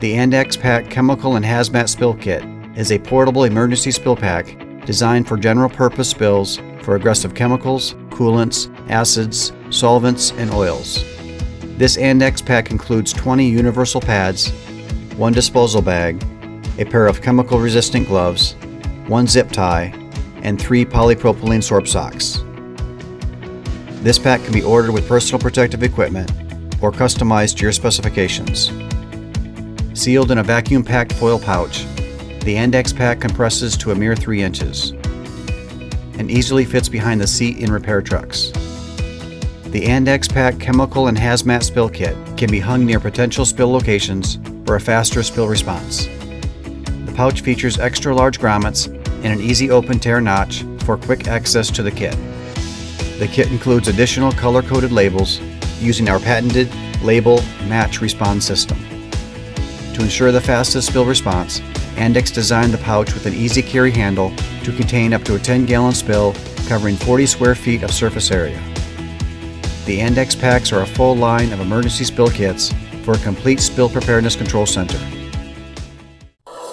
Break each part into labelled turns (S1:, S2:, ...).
S1: The Andax Pac Chemical and Hazmat Spill Kit is a portable emergency spill pack designed for general-purpose spills for aggressive chemicals, coolants, acids, solvents, and oils. This Andax Pac includes 20 universal pads, 1 disposal bag, a pair of chemical-resistant gloves, 1 zip tie, and 3 polypropylene sorb socks. This pack can be ordered with personal protective equipment or customized to your specifications. Sealed in a vacuum-packed foil pouch, the Andax Pac compresses to a mere 3 inches and easily fits behind the seat in repair trucks. The Andax Pac Chemical and Hazmat Spill Kit can be hung near potential spill locations for a faster spill response. The pouch features extra large grommets and an easy open tear notch for quick access to the kit. The kit includes additional color-coded labels using our patented Label Match Response system. To ensure the fastest spill response, Andax designed the pouch with an easy carry handle to contain up to a 10-gallon spill covering 40 square feet of surface area. The Andax Pacs are a full line of emergency spill kits for a complete spill preparedness control center.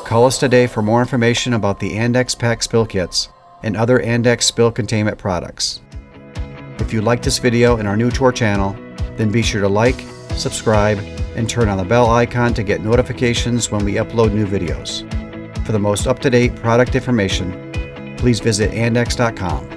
S1: Call us today for more information about the Andax Pac spill kits and other Andax spill containment products. If you like this video and are new to our channel, then be sure to like, subscribe, and turn on the bell icon to get notifications when we upload new videos. For the most up-to-date product information, please visit Andax.com.